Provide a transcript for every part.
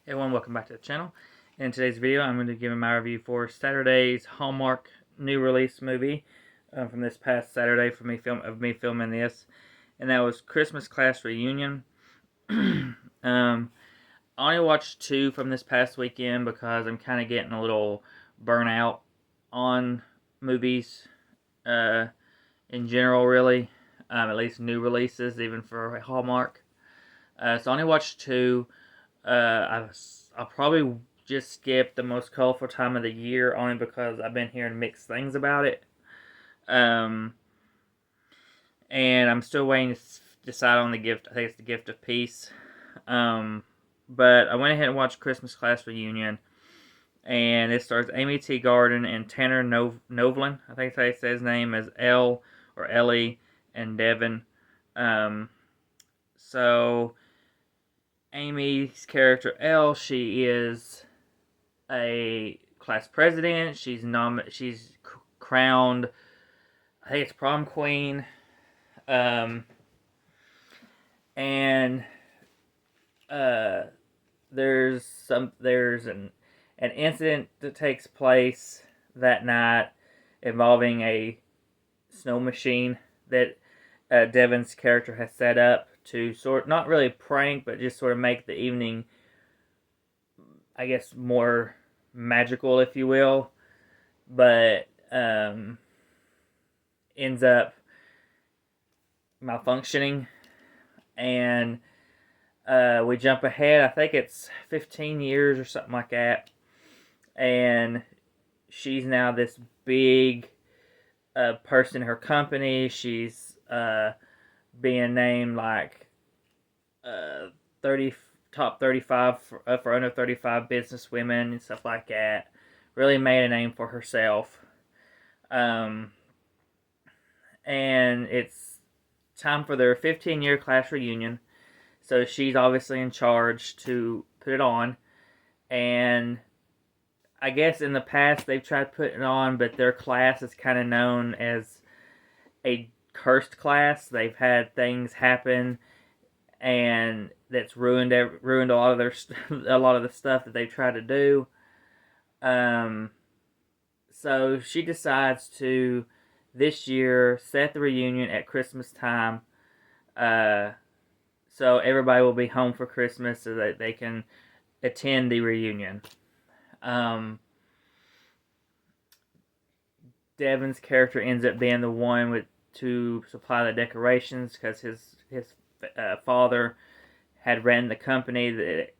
Hey everyone, welcome back to the channel. In today's video, I'm going to give my review for Saturday's Hallmark new release movie from this past Saturday for me filming this, and that was Christmas Class Reunion. I only watched two from this past weekend because I'm kind of getting a little burnout on movies in general, really. At least new releases, even for Hallmark. So I only watched two. I'll probably just skip the most colorful time of the year only because I've been hearing mixed things about it. And I'm still waiting to decide on the gift. I think it's the Gift of Peace. But I went ahead and watched Christmas Class Reunion. And it stars Amy T. Garden and Tanner Novlin. I think they say his name as Elle or Ellie and Devin. So Amy's character Elle, she is a class president. She's crowned, I think it's prom queen. And there's an incident that takes place that night involving a snow machine that Devin's character has set up to not really prank, but just sort of make the evening, I guess, more magical, if you will. But ends up malfunctioning, and we jump ahead. I think it's 15 years or something like that, and she's now this big person in her company. She's being named like top 35 for under 35 business women and stuff like that. Really made a name for herself. And it's time for their 15-year class reunion. So she's obviously in charge to put it on. And I guess in the past they've tried putting it on, but their class is kind of known as a cursed class. They've had things happen, and that's ruined a lot of the stuff that they try to do. So she decides to this year set the reunion at Christmas time. So everybody will be home for Christmas so that they can attend the reunion. Devin's character ends up being the one to supply the decorations because his father had ran the company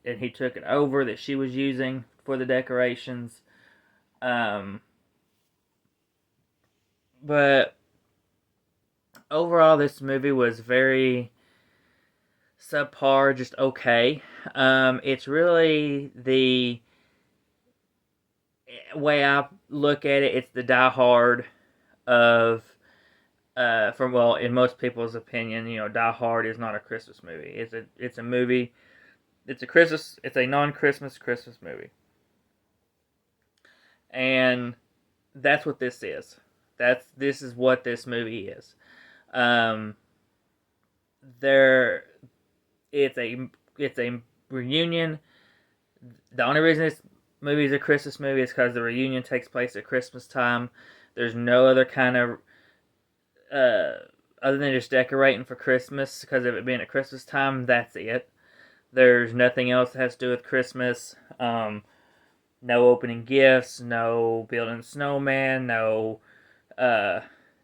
and he took it over that she was using for the decorations. But overall, this movie was very subpar, just okay. It's really the way I look at it. It's the Die Hard of in most people's opinion, Die Hard is not a Christmas movie. It's a movie. It's a non-Christmas Christmas movie, and that's what this is. This is what this movie is. It's a reunion. The only reason this movie is a Christmas movie is because the reunion takes place at Christmas time. There's no other kind of other than just decorating for Christmas because of it being at Christmas time. That's it. There's nothing else that has to do with Christmas. No opening gifts, no building snowman, no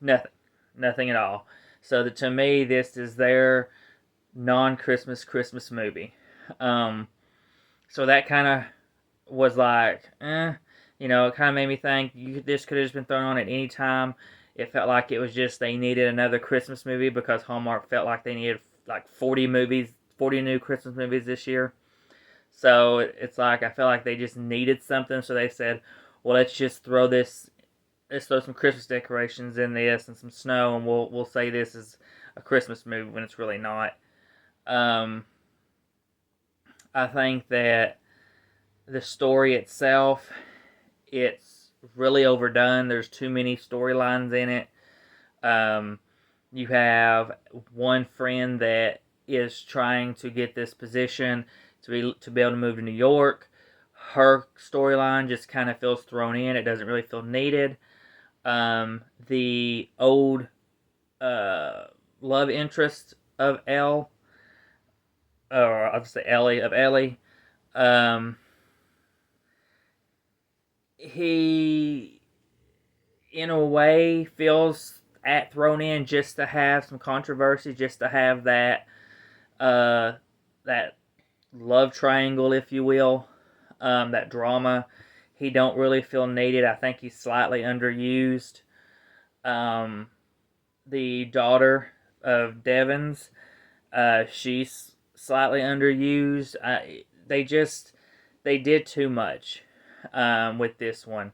nothing at all. So to me, this is their non-Christmas Christmas movie. So that kind of was like, it kind of made me think this could have just been thrown on at any time. It felt like it was just they needed another Christmas movie because Hallmark felt like they needed like 40 new Christmas movies this year. So it's like I felt like they just needed something, so they said, well, let's throw some Christmas decorations in this and some snow, and we'll say this is a Christmas movie when it's really not. I think that the story itself, it's really overdone. There's too many storylines in it. You have one friend that is trying to get this position. to be able to move to New York. Her storyline just kind of feels thrown in. It doesn't really feel needed. The old love interest of Elle, or I'll just say Ellie, um, he in a way feels thrown in just to have some controversy, just to have uh, that love triangle, if you will, that drama. He don't really feel needed. I think he's slightly underused. Um, the daughter of Devon's, she's slightly underused. They did too much with this one,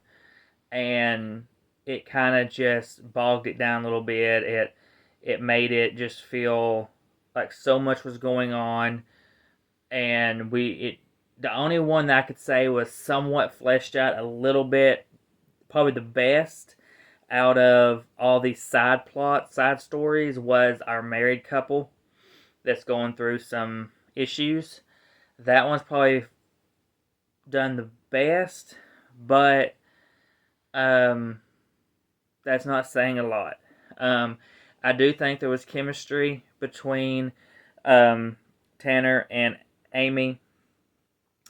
and it kind of just bogged it down a little bit. It made it just feel like so much was going on, and the only one that I could say was somewhat fleshed out a little bit, probably the best out of all these side stories, was our married couple that's going through some issues. That one's probably done the best, but that's not saying a lot. I do think there was chemistry between Tanner and Amy,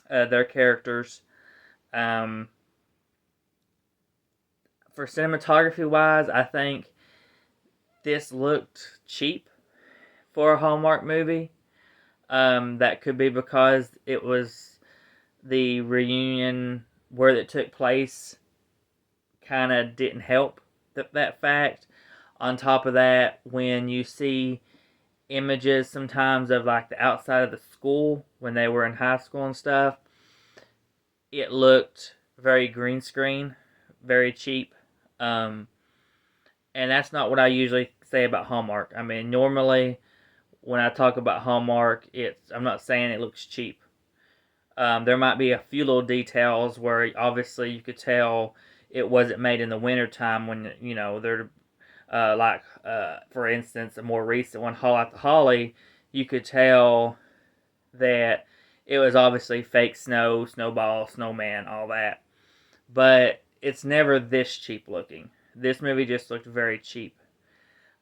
their characters. Um, for cinematography wise, I think this looked cheap for a Hallmark movie. That could be because it was the reunion where it took place kind of didn't help that fact. On top of that, when you see images sometimes of like the outside of the school when they were in high school and stuff, it looked very green screen, very cheap. Um, and that's not what I usually say about Hallmark. I mean, normally when I talk about Hallmark, I'm not saying it looks cheap. There might be a few little details where obviously you could tell it wasn't made in the wintertime when, they're for instance, a more recent one, Hall Out the Holly, you could tell that it was obviously fake snow, snowball, snowman, all that. But it's never this cheap looking. This movie just looked very cheap.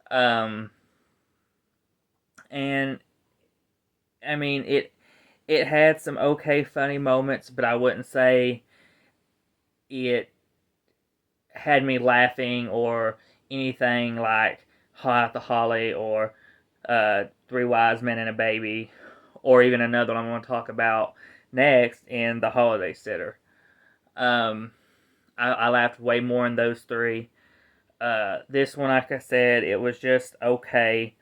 Um, and I mean, it had some okay funny moments, but I wouldn't say it had me laughing or anything like Hot the Holly or Three Wise Men and a Baby, or even another one I'm going to talk about next in The Holiday Sitter. I laughed way more in those three. This one, like I said, it was just okay.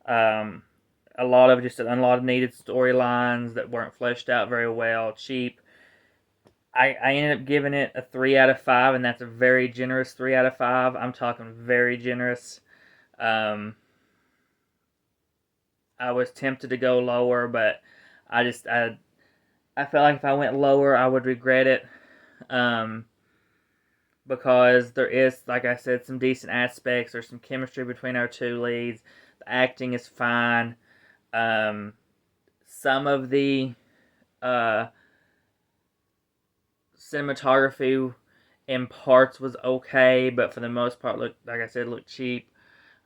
Um, a lot of needed storylines that weren't fleshed out very well, cheap. I ended up giving it a 3 out of 5, and that's a very generous 3 out of 5. I'm talking very generous. Um, I was tempted to go lower, but I felt like if I went lower, I would regret it. Because there is, like I said, some decent aspects. There's some chemistry between our two leads. The acting is fine. Some of the cinematography in parts was okay, but for the most part, looked cheap.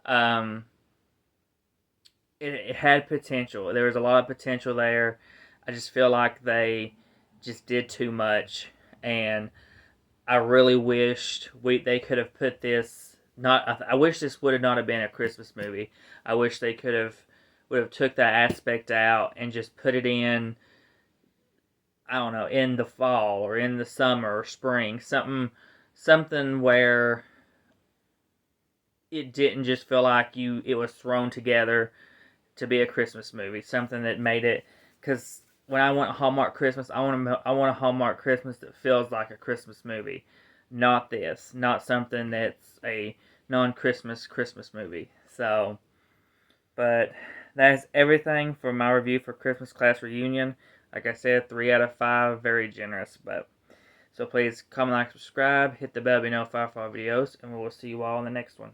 Um, it had potential. There was a lot of potential there. I just feel like they just did too much, and I really wished they could have put this. Not, I wish this would have not have been a Christmas movie. I wish they would have took that aspect out and just put it in. I don't know, in the fall or in the summer or spring, something where it didn't just feel like it was thrown together to be a Christmas movie. Something that made it, because when I want a Hallmark Christmas, I want a Hallmark Christmas that feels like a Christmas movie, not this, not something that's a non-Christmas Christmas movie. So, but that's everything for my review for Christmas Class Reunion. Like I said, 3 out of 5, very generous. But so please comment, like, subscribe, hit the bell to be notified for our videos, and we will see you all in the next one.